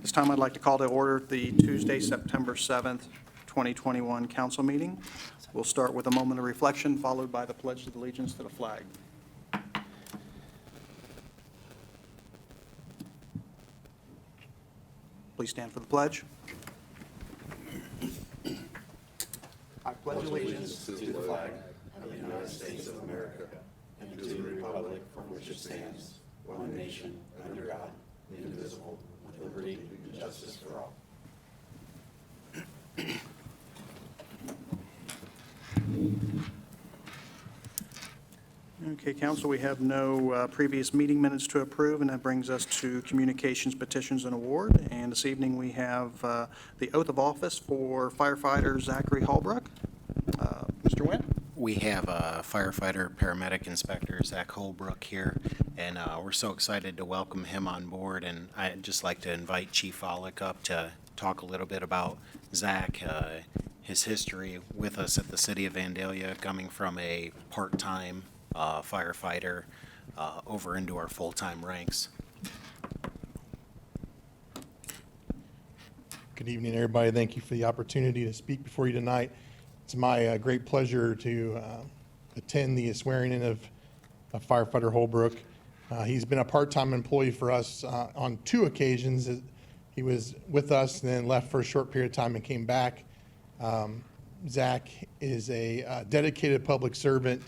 This time I'd like to call to order the Tuesday, September 7th, 2021 council meeting. We'll start with a moment of reflection, followed by the Pledge of Allegiance to the flag. Please stand for the pledge. I pledge allegiance To the flag of the United States of America and to the republic for which it stands, one nation, under God, indivisible, with liberty and justice for all. Okay, council, we have no previous meeting minutes to approve, and that brings us to communications, petitions, and award. And this evening, we have the oath of office for Firefighter Zachary Holbrook. Mr. Wendt? We have firefighter, paramedic, inspector Zach Holbrook here, and we're so excited to welcome him on board. And I'd just like to invite Chief Olick up to talk a little bit about Zach, his history with us at the city of Vandalia, coming from a part-time firefighter over into our full-time ranks. Good evening, everybody. Thank you for the opportunity to speak before you tonight. It's my great pleasure to attend the swearing-in of Firefighter Holbrook. He's been a part-time employee for us on 2 occasions. He was with us and then left for a short period of time and came back. Zach is a dedicated public servant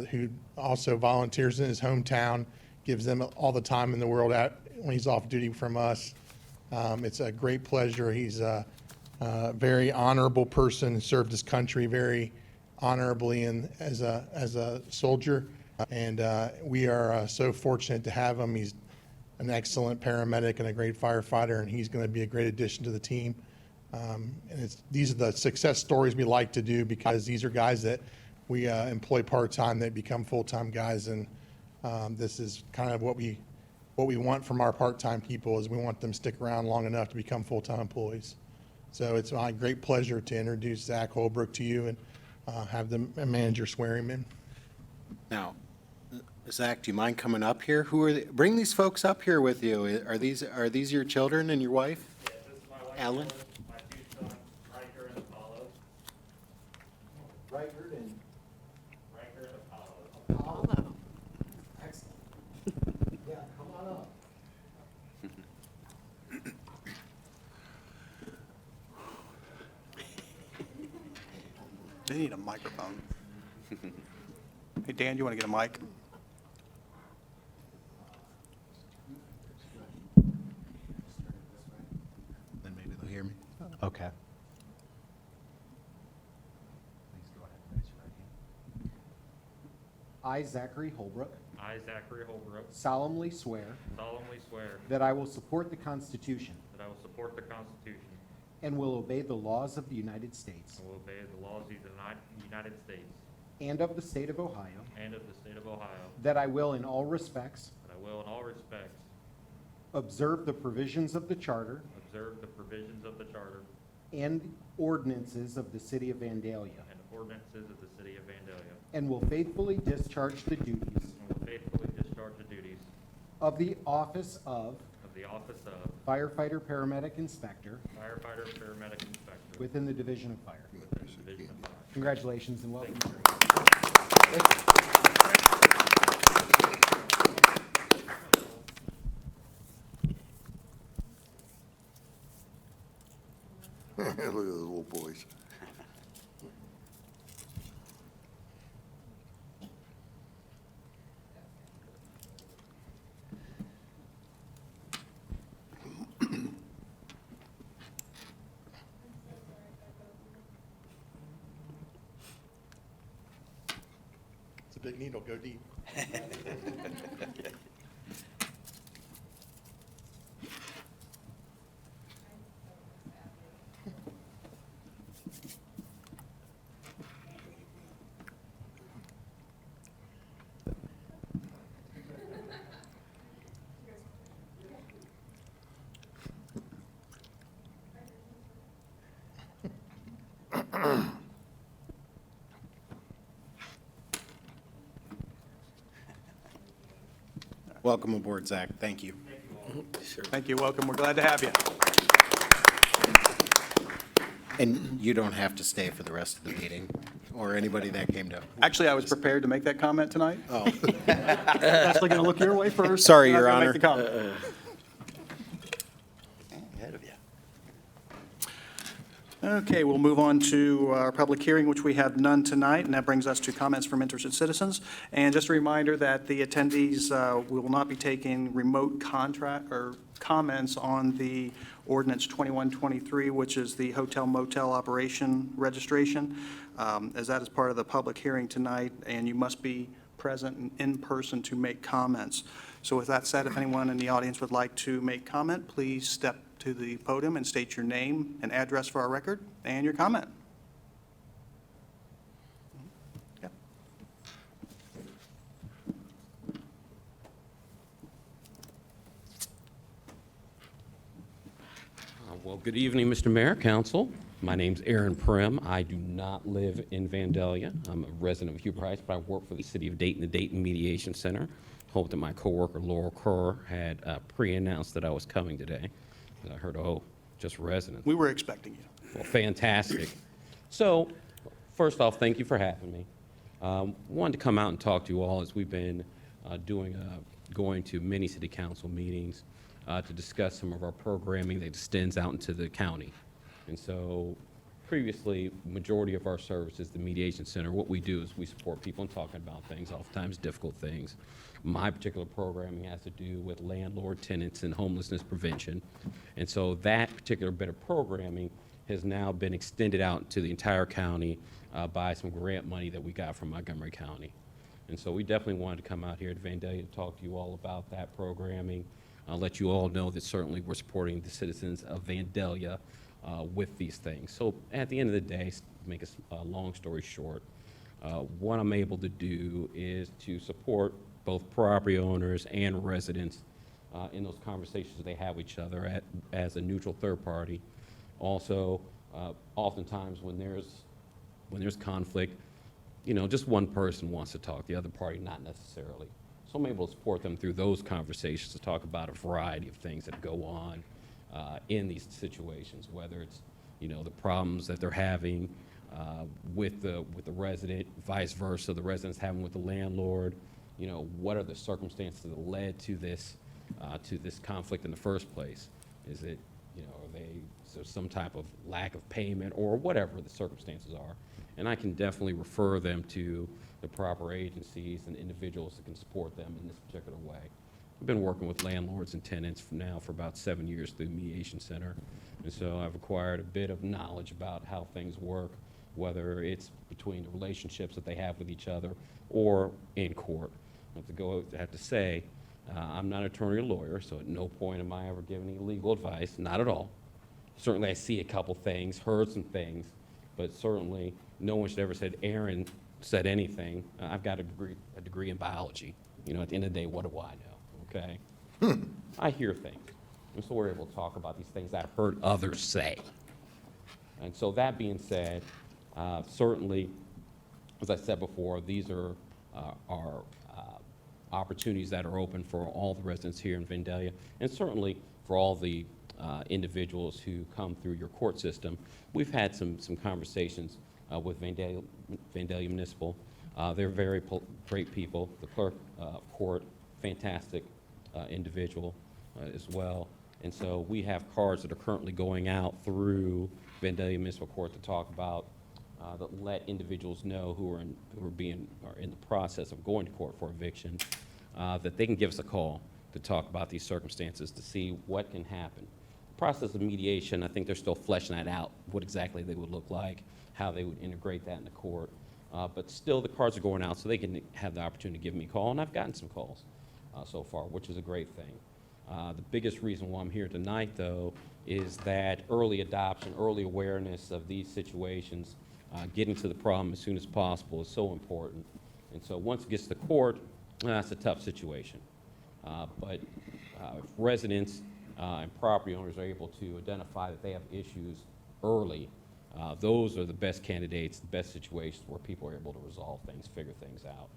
who also volunteers in his hometown, gives them all the time in the world when he's off duty from us. It's a great pleasure. He's a very honorable person, served his country very honorably and as a soldier. And we are so fortunate to have him. He's an excellent paramedic and a great firefighter, and he's going to be a great addition to the team. And these are the success stories we like to do, because these are guys that we employ part-time that become full-time guys. And this is kind of what we want from our part-time people, is we want them to stick around long enough to become full-time employees. So it's my great pleasure to introduce Zach Holbrook to you and have the manager swear him in. Now, Zach, do you mind coming up here? Bring these folks up here with you. Are these your children and your wife? Yes, this is my wife, Ellen? my 2 sons, Riker and Apollo. Riker and Riker and Apollo. Apollo. Excellent. Yeah, come on up. They need a microphone. Hey, Dan, you want to get a mic? Then maybe they'll hear me. Okay. Please go ahead and raise your right hand. I, Zachary Holbrook, I, Zachary Holbrook, solemnly swear solemnly swear that I will support the Constitution that I will support the Constitution and will obey the laws of the United States and will obey the laws of the United States and of the state of Ohio, and of the state of Ohio, that I will in all respects that I will in all respects observe the provisions of the Charter observe the provisions of the Charter and ordinances of the city of Vandalia, and ordinances of the city of Vandalia, and will faithfully discharge the duties and will faithfully discharge the duties of the office of of the office of Firefighter Paramedic Inspector Firefighter Paramedic Inspector within the Division of Fire. within the Division of Fire. Congratulations and welcome. Look at those little boys. It's a big needle, go deep. Welcome aboard, Zach. Thank you. Thank you all. Thank you. Welcome. We're glad to have you. And you don't have to stay for the rest of the meeting, or anybody that came to. Actually, I was prepared to make that comment tonight. Oh, Actually going to look your way first. Sorry, then I was Your gonna Honor. make the comment. Ahead of you. Okay, we'll move on to our public hearing, which we have none tonight, and that brings us to comments from interested citizens. And just a reminder that the attendees will not be taking remote contract or comments on the ordinance 2123, which is the hotel motel operation registration, as that is part of the public hearing tonight, and you must be present in person to make comments. So with that said, if anyone in the audience would like to make comment, please step to the podium and state your name and address for our record and your comment. Yeah. Well, good evening, Mr. Mayor, Council. My name's Aaron Prim. I do not live in Vandalia. I'm a resident of Huber Heights, but I work for the City of Dayton, the Dayton Mediation Center. Hope that my coworker Laurel Kerr had pre-announced that I was coming today. I heard, oh, just residents. We were expecting you. Well, fantastic. So, first off, thank you for having me. Wanted to come out and talk to you all as we've been going to many city council meetings to discuss some of our programming that extends out into the county. And so, previously, majority of our services, the Mediation Center, what we do is we support people in talking about things, oftentimes difficult things. My particular programming has to do with landlord, tenants, and homelessness prevention. And so that particular bit of programming has now been extended out to the entire county by some grant money that we got from Montgomery County. And so we definitely wanted to come out here to Vandalia to talk to you all about that programming. I'll let you all know that certainly we're supporting the citizens of Vandalia with these things. So at the end of the day, to make a long story short, what I'm able to do is to support both property owners and residents in those conversations they have with each other as a neutral third party. Also, oftentimes when there's conflict, you know, just one person wants to talk, the other party not necessarily. So I'm able to support them through those conversations to talk about a variety of things that go on in these situations, whether it's, you know, the problems that they're having with the resident, vice versa, the residents having with the landlord. You know, what are the circumstances that led to this conflict in the first place? Is it, you know, is there some type of lack of payment or whatever the circumstances are? And I can definitely refer them to the proper agencies and individuals that can support them in this particular way. I've been working with landlords and tenants for about 7 years through the Mediation Center. And so I've acquired a bit of knowledge about how things work, whether it's between the relationships that they have with each other or in court. I have to say, I'm not an attorney or lawyer, so at no point am I ever giving any legal advice, not at all. Certainly I see a couple things, heard some things, but certainly no one should ever said Aaron said anything. I've got a degree in biology. You know, at the end of the day, what do I know, okay? I hear things, and so we're able to talk about these things I've heard others say. And so that being said, certainly, as I said before, these are opportunities that are open for all the residents here in Vandalia, and certainly for all the individuals who come through your court system. We've had some conversations with Vandalia Municipal. They're very great people. The clerk of court, fantastic individual as well. And so we have cards that are currently going out through Vandalia Municipal Court to talk about that let individuals know who are in the process of going to court for eviction, that they can give us a call to talk about these circumstances to see what can happen. The process of mediation, I think they're still fleshing that out, what exactly they would look like, how they would integrate that in the court. But still, the cards are going out so they can have the opportunity to give me a call, and I've gotten some calls so far, which is a great thing. The biggest reason why I'm here tonight, though, is that early adoption, early awareness of these situations, getting to the problem as soon as possible is so important. And so once it gets to court, that's a tough situation. But if residents and property owners are able to identify that they have issues early, those are the best candidates, the best situations where people are able to resolve things, figure things out.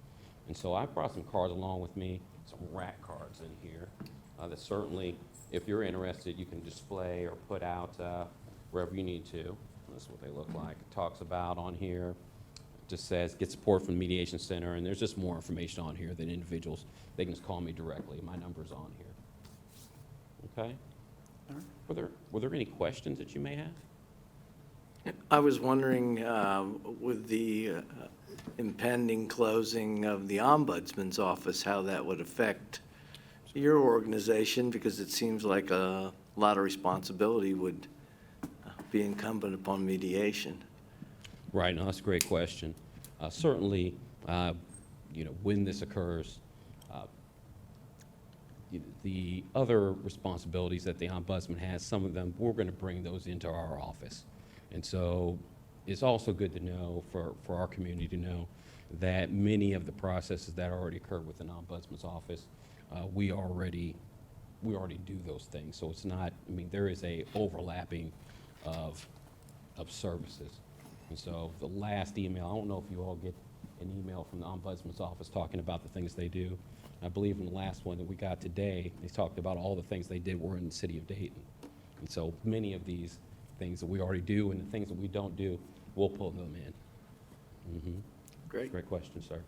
And so I brought some cards along with me, some rack cards in here that certainly if you're interested, you can display or put out wherever you need to. That's what they look like. It talks about on here, just says, get support from the Mediation Center, and there's just more information on here than individuals. They can just call me directly. My number's on here. Okay? Were there any questions that you may have? I was wondering, with the impending closing of the Ombudsman's office, how that would affect your organization, because it seems like a lot of responsibility would be incumbent upon mediation. Right, no, that's a great question. Certainly, when this occurs, the other responsibilities that the ombudsman has, some of them, we're going to bring those into our office. And so it's also good to know, for our community to know, that many of the processes that already occur with an ombudsman's office, we already do those things. So it's not, there is a overlapping of services. And so the last email, I don't know if you all get an email from the Ombudsman's office talking about the things they do. I believe in the last one that we got today, they talked about all the things they did were in the city of Dayton. And so many of these things that we already do and the things that we don't do, we'll pull them in. Great. Great question, sir.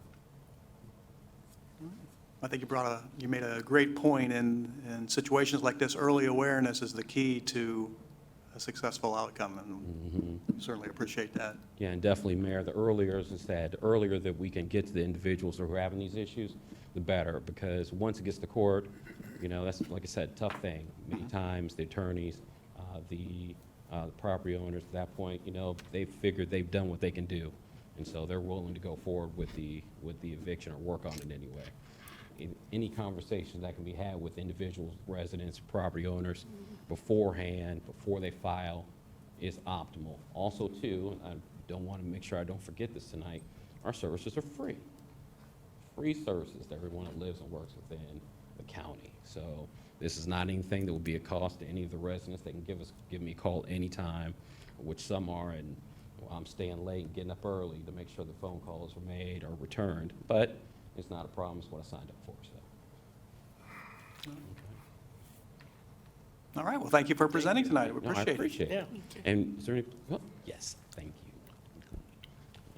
I think you made a great point in situations like this. Early awareness is the key to a successful outcome, and certainly appreciate that. Yeah, and definitely, Mayor, the earlier, as I said, the earlier that we can get to the individuals who are having these issues, the better, because once it gets to court, that's, like I said, a tough thing. Many times, the attorneys, the property owners at that point, they've figured they've done what they can do, and so they're willing to go forward with the eviction or work on it anyway. Any conversation that can be had with individuals, residents, property owners beforehand, before they file, is optimal. Also, too, and I don't want to make sure I don't forget this tonight, our services are free. Free services to everyone that lives and works within the county. So this is not anything that would be a cost to any of the residents. They can give me a call anytime, which some are, and I'm staying late and getting up early to make sure the phone calls are made or returned. But it's not a problem. It's what I signed up for. So. All right, well, thank you for presenting tonight. We No, I appreciate it. appreciate it. And is there any, yes, thank you.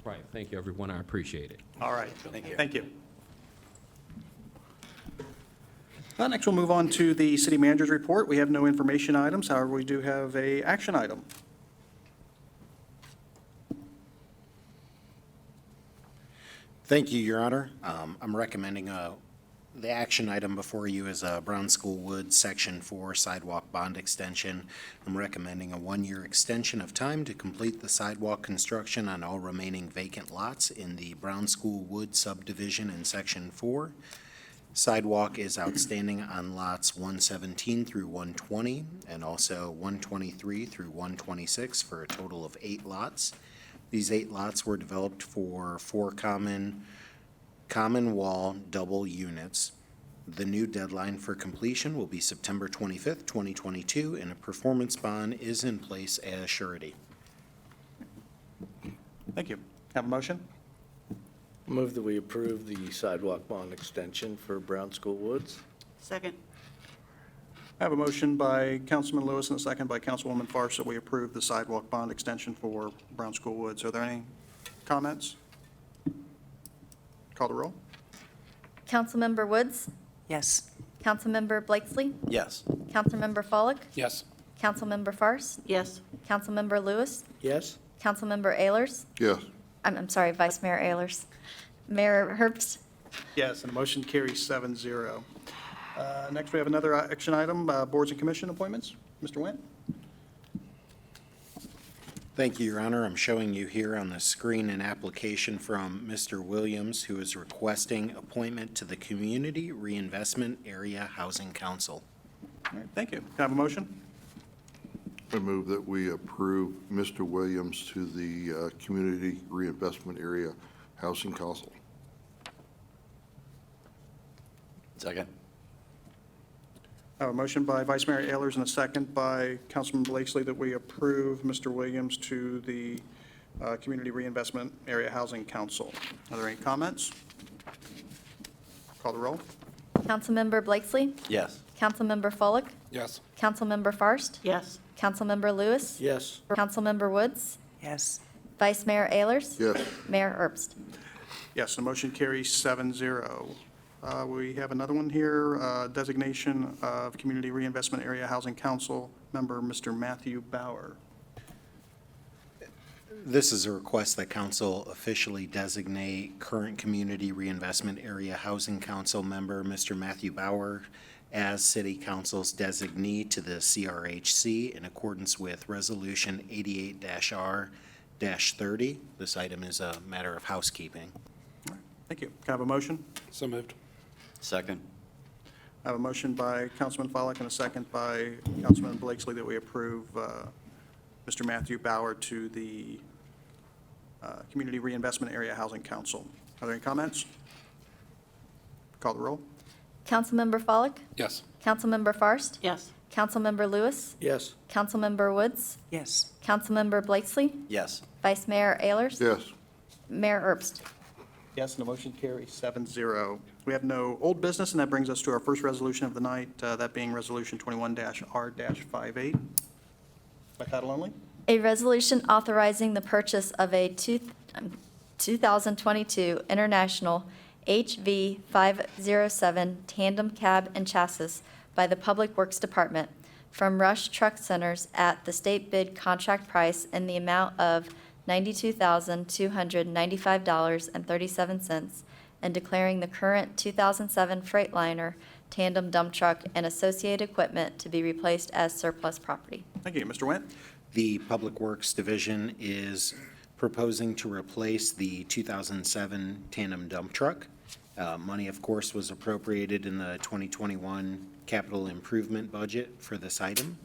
Right, thank you, everyone. I appreciate it. All right, thank you. Next, we'll move on to the city manager's report. We have no information items, however, we do have a action item. Thank you, Your Honor. I'm recommending the action item before you is a Brown School Woods Section 4 sidewalk bond extension. I'm recommending a 1-year extension of time to complete the sidewalk construction on all remaining vacant lots in the Brown School Woods Subdivision in Section 4. Sidewalk is outstanding on lots 117 through 120 and also 123 through 126 for a total of 8 lots. These 8 lots were developed for 4 common wall double units. The new deadline for completion will be September 25th, 2022, and a performance bond is in place as surety. Thank you. Have a motion? Move that we approve the sidewalk bond extension for Brown School Woods. Second. I have a motion by Councilman Lewis and a second by Councilwoman Farsh that we approve the sidewalk bond extension for Brown School Woods. Are there any comments? Call the roll. Councilmember Woods, Yes. Councilmember Blakesley, Yes. Councilmember Follick, Yes. Councilmember Fairst, Yes. Councilmember Lewis, Yes. Councilmember Ayers, Yes. I'm sorry, Vice Mayor Ayers, Mayor Herbst. Yes, and the motion carries 7-0. Next, we have another action item, boards and commission appointments. Mr. Wendt? Thank you, Your Honor. I'm showing you here on the screen an application from Mr. Williams, who is requesting appointment to the Community Reinvestment Area Housing Council. All right, thank you. Can I have a motion? I move that we approve Mr. Williams to the Community Reinvestment Area Housing Council. Second. I have a motion by Vice Mayor Ayers and a second by Councilman Blakesley that we approve Mr. Williams to the Community Reinvestment Area Housing Council. Are there any comments? Call the roll. Councilmember Blakesley, Yes. Councilmember Follick, Yes. Councilmember Fairst, Yes. Councilmember Lewis, Yes. Councilmember Woods, Yes. Vice Mayor Ayers, Yes. Mayor Herbst. Yes, the motion carries 7-0. We have another one here, designation of Community Reinvestment Area Housing Council member, Mr. Matthew Bauer. This is a request that council officially designate current Community Reinvestment Area Housing Council member, Mr. Matthew Bauer, as city council's designee to the CRHC in accordance with Resolution 88-R-30. This item is a matter of housekeeping. Thank you. Can I have a motion? So moved. Second. I have a motion by Councilman Follick and a second by Councilman Blakesley that we approve Mr. Matthew Bauer to the Community Reinvestment Area Housing Council. Are there any comments? Call the roll. Councilmember Follick, Yes. Councilmember Fairst, Yes. Councilmember Lewis, Yes. Councilmember Woods, Yes. Councilmember Blakesley, Yes. Vice Mayor Ayers, Yes. Mayor Herbst. Yes, and the motion carries 7-0. We have no old business, and that brings us to our first resolution of the night, that being Resolution 21-R-58. By title only? A resolution authorizing the purchase of a 2022 International HV 507 tandem cab and chassis by the Public Works Department from Rush Truck Centers at the state bid contract price in the amount of $92,295.37 and declaring the current 2007 Freightliner tandem dump truck and associated equipment to be replaced as surplus property. Thank you. Mr. Wendt? The Public Works Division is proposing to replace the 2007 tandem dump truck. Money, of course, was appropriated in the 2021 capital improvement budget for this item.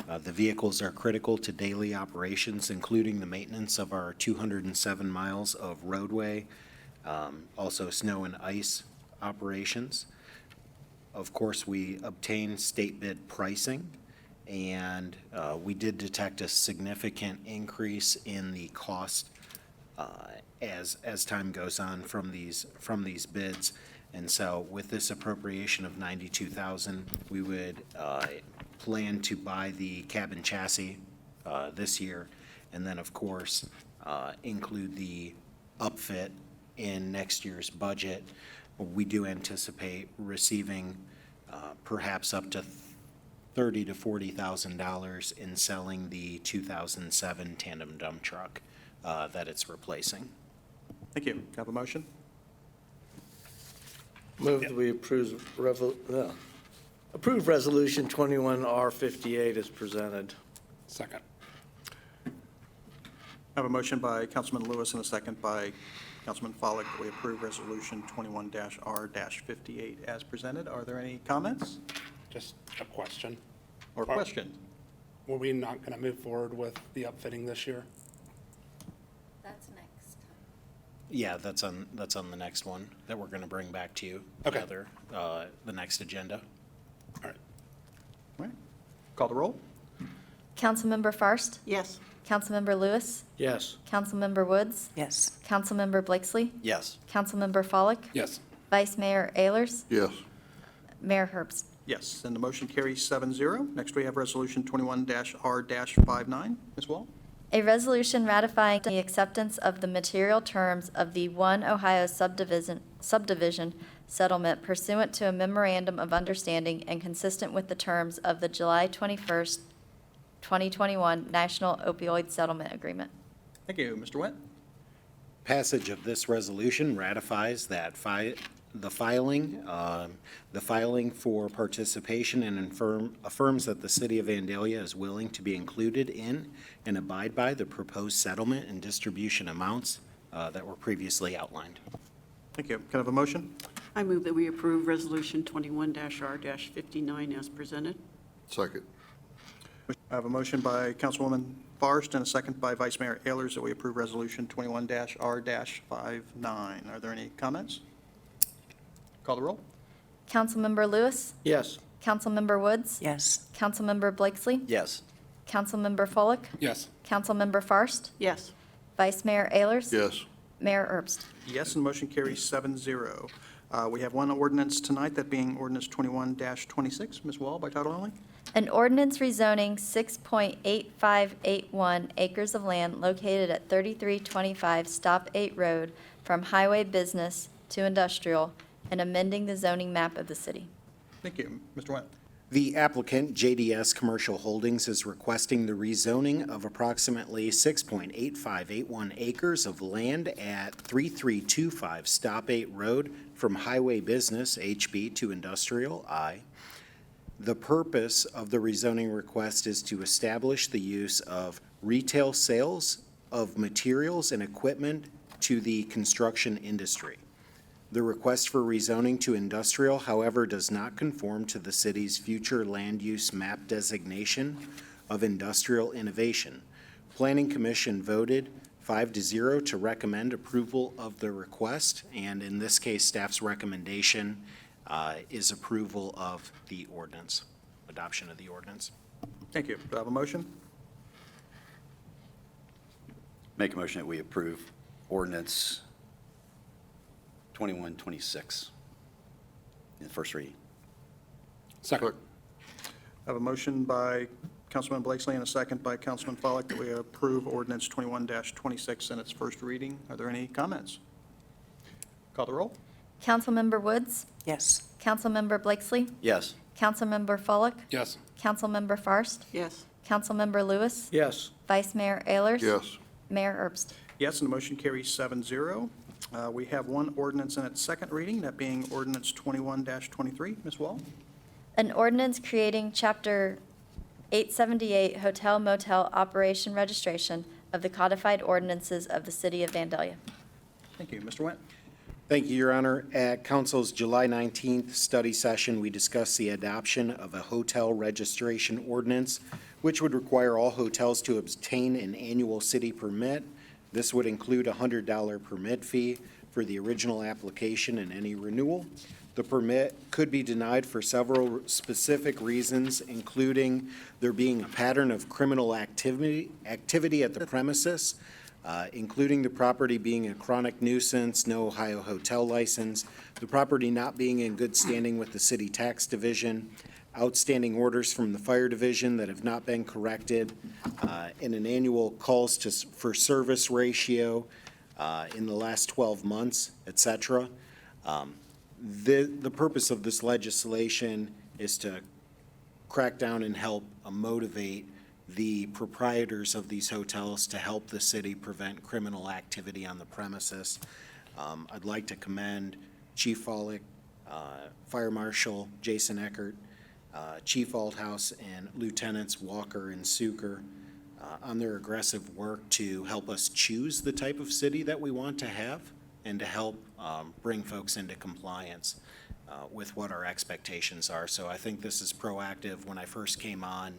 The vehicles are critical to daily operations, including the maintenance of our 207 miles of roadway, also snow and ice operations. Of course, we obtained state bid pricing, and we did detect a significant increase in the cost as time goes on from these bids. And so with this appropriation of $92,000, we would plan to buy the cab and chassis this year, and then, of course, include the upfit in next year's budget. We do anticipate receiving perhaps up to $30,000 to $40,000 in selling the 2007 tandem dump truck that it's replacing. Thank you. Can I have a motion? Move that we approve Resolution 21R58 as presented. Second. I have a motion by Councilman Lewis and a second by Councilman Follick that we approve Resolution 21-R-58 as presented. Are there any comments Just a question. or questions? Were we not going to move forward with the upfitting this year? That's next. Yeah, that's on the next one that we're going to bring back to you. Okay. The next agenda. All right. All right. Call the roll. Councilmember Fairst, Yes. Councilmember Lewis, Yes. Councilmember Woods, Yes. Councilmember Blakesley, Yes. Councilmember Follick, Yes. Vice Mayor Ayers, Yes. Mayor Herbst. Yes, and the motion carries 7-0. Next, we have Resolution 21-R-59. Ms. Wall? A resolution ratifying the acceptance of the material terms of the One Ohio subdivision settlement pursuant to a memorandum of understanding and consistent with the terms of the July 21st, 2021 National Opioid Settlement Agreement. Thank you. Mr. Wendt? Passage of this resolution ratifies that the filing for participation and affirms that the city of Vandalia is willing to be included in and abide by the proposed settlement and distribution amounts that were previously outlined. Thank you. Can I have a motion? I move that we approve Resolution 21-R-59 as presented. Second. I have a motion by Councilwoman Fairst and a second by Vice Mayor Ayers that we approve Resolution 21-R-59. Are there any comments? Call the roll. Councilmember Lewis, Yes. Councilmember Woods, Yes. Councilmember Blakesley, Yes. Councilmember Follick, Yes. Councilmember Fairst, Yes. Vice Mayor Ayers, Yes. Mayor Herbst. Yes, and motion carries 7-0. We have one ordinance tonight, that being ordinance 21-26. Ms. Wall, by title only? An ordinance rezoning 6.8581 acres of land located at 3325 Stop 8 Road from highway business to industrial and amending the zoning map of the city. Thank you. Mr. Wendt. The applicant, JDS Commercial Holdings, is requesting the rezoning of approximately 6.8581 acres of land at 3325 Stop 8 Road from highway business, HB, to industrial, I. The purpose of the rezoning request is to establish the use of retail sales of materials and equipment to the construction industry. The request for rezoning to industrial, however, does not conform to the city's future land use map designation of industrial innovation. Planning Commission voted 5-0 to recommend approval of the request, and in this case, staff's recommendation is approval of the ordinance, adoption of the ordinance. Thank you. Do I have a motion? Make a motion that we approve ordinance 2126 in the first reading. Second. I have a motion by Councilman Blakesley and a second by Councilman Pollak that we approve ordinance 21-26 in its first reading. Are there any comments? Call the roll. Councilmember Woods? Yes. Councilmember Blakesley? Yes. Councilmember Pollak? Yes. Councilmember Fairst? Yes. Councilmember Lewis? Yes. Vice Mayor Ayers? Yes. Mayor Herbst? Yes, and the motion carries 7-0. We have one ordinance in its second reading, that being ordinance 21-23. Ms. Wall? An ordinance creating Chapter 878 Hotel Motel Operation Registration of the codified ordinances of the City of Vandalia. Thank you. Mr. Wendt? Thank you, Your Honor. At Council's July 19th study session, we discussed the adoption of a hotel registration ordinance, which would require all hotels to obtain an annual city permit. This would include a $100 permit fee for the original application and any renewal. The permit could be denied for several specific reasons, including there being a pattern of criminal activity at the premises, including the property being a chronic nuisance, no Ohio hotel license, the property not being in good standing with the city tax division, outstanding orders from the fire division that have not been corrected, and an annual calls for service ratio in the last 12 months, et cetera. The purpose of this legislation is to crack down and help motivate the proprietors of these hotels to help the city prevent criminal activity on the premises. I'd like to commend Chief Follick, Fire Marshal Jason Eckert, Chief Althouse, and Lieutenants Walker and Suker on their aggressive work to help us choose the type of city that we want to have and to help bring folks into compliance with what our expectations are. So I think this is proactive. When I first came on,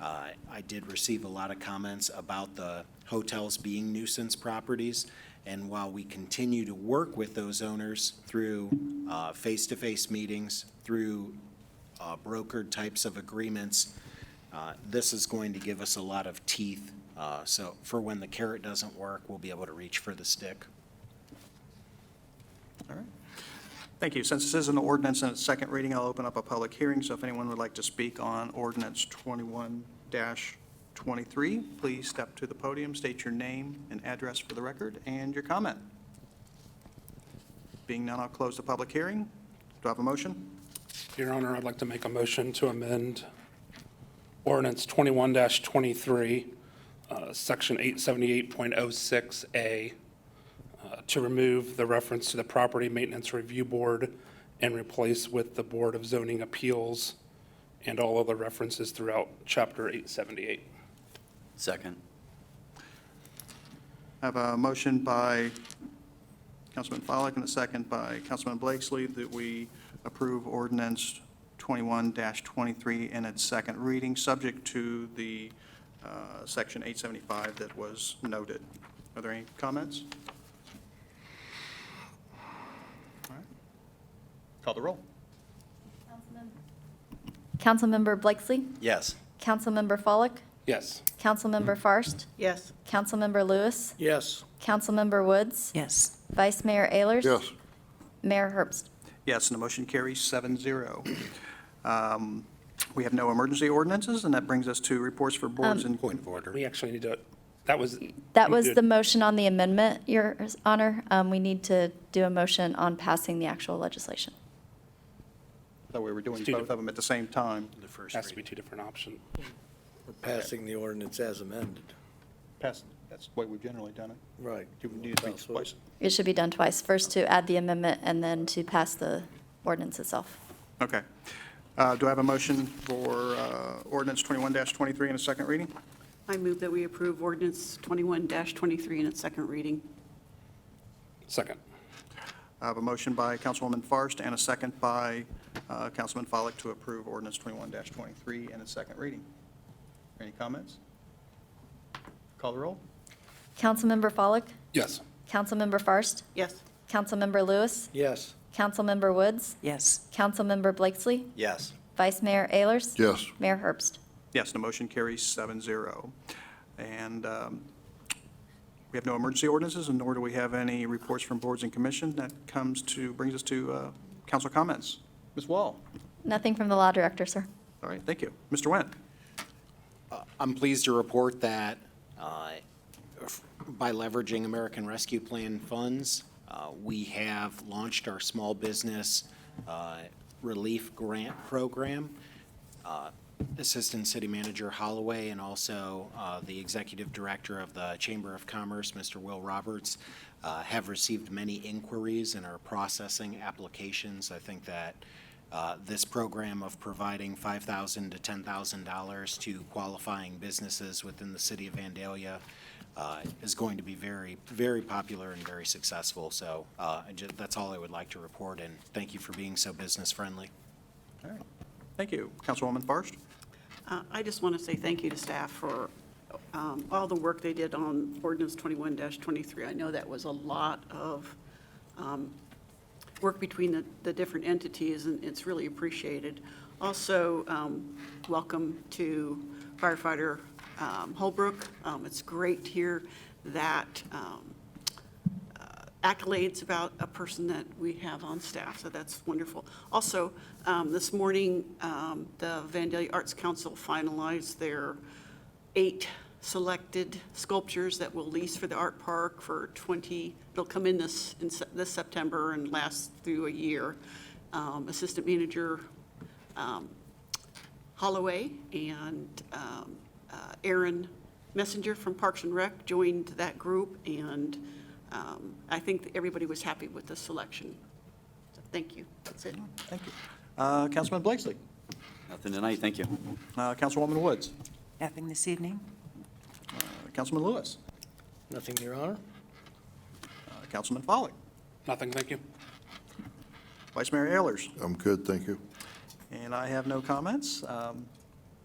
I did receive a lot of comments about the hotels being nuisance properties. And while we continue to work with those owners through face-to-face meetings, through brokered types of agreements, this is going to give us a lot of teeth. So for when the carrot doesn't work, we'll be able to reach for the stick. All right. Thank you. Since this is an ordinance in its second reading, I'll open up a public hearing. So if anyone would like to speak on ordinance 21-23, please step to the podium, state your name and address for the record, and your comment. Being none, I'll close the public hearing. Do I have a motion? Your Honor, I'd like to make a motion to amend ordinance 21-23, section 878.06A, to remove the reference to the Property Maintenance Review Board and replace with the Board of Zoning Appeals and all other references throughout Chapter 878. Second. I have a motion by Councilman Follick and a second by Councilman Blakesley that we approve ordinance 21-23 in its second reading, subject to the section 875 that was noted. Are there any comments? All right. Call the roll. Councilmember Blakesley? Yes. Councilmember Pollak? Yes. Councilmember Fairst? Yes. Councilmember Lewis? Yes. Councilmember Woods? Yes. Vice Mayor Ayers? Mayor Herbst? Yes, and the motion carries 7-0. We have no emergency ordinances, and that brings us to reports for boards and. Point of order. We actually need to, that was. That we was did- the motion on the amendment, Your Honor. We need to do a motion on passing the actual legislation. That way we're doing It's two both of them at the same time. The first Has to be reading. two different options. We're passing the ordinance as amended. That's the way we've generally done it. Right. Do we need to speak twice? It should be done twice, first to add the amendment and then to pass the ordinance itself. Okay. Do I have a motion for ordinance 21-23 in a second reading? I move that we approve ordinance 21-23 in its second reading. Second. I have a motion by Councilwoman Farst and a second by Councilman Follick to approve ordinance 21-23 in its second reading. Any comments? Call the roll. Councilmember Follick? Yes. Councilmember Farst? Yes. Councilmember Lewis? Yes. Councilmember Woods? Yes. Councilmember Blakesley? Yes. Vice Mayor Ayers? Yes. Mayor Herbst? Yes, the motion carries 7-0. And we have no emergency ordinances, and nor do we have any reports from boards and commission. That brings us to council comments. Ms. Wall? Nothing from the law director, sir. All right, thank you. Mr. Wendt? I'm pleased to report that by leveraging American Rescue Plan funds, we have launched our small business relief grant program. Assistant City Manager Holloway and also the Executive Director of the Chamber of Commerce, Mr. Will Roberts, have received many inquiries and are processing applications. I think that this program of providing $5,000 to $10,000 to qualifying businesses within the city of Vandalia is going to be very, very popular and very successful. So that's all I would like to report, and thank you for being so business-friendly. All right, thank you. Councilwoman Farst? I just want to say thank you to staff for all the work they did on ordinance 21-23. I know that was a lot of work between the different entities, and it's really appreciated. Also, welcome to Firefighter Holbrook. It's great to hear that accolades about a person that we have on staff, so that's wonderful. Also, this morning, the Vandalia Arts Council finalized their 8 selected sculptures that will lease for the art park for it'll come in this September and last through a year. Assistant Manager Holloway and Aaron Messenger from Parks and Rec joined that group, and I think that everybody was happy with the selection. So thank you. That's it. Thank you. Councilman Blakesley? Nothing tonight, thank you. Councilwoman Woods? Nothing this evening? Councilman Lewis? Nothing, Your Honor? Councilman Follick? Nothing, thank you. Vice Mayor Ayers? I'm good, thank you. And I have no comments.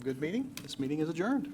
Good meeting. This meeting is adjourned.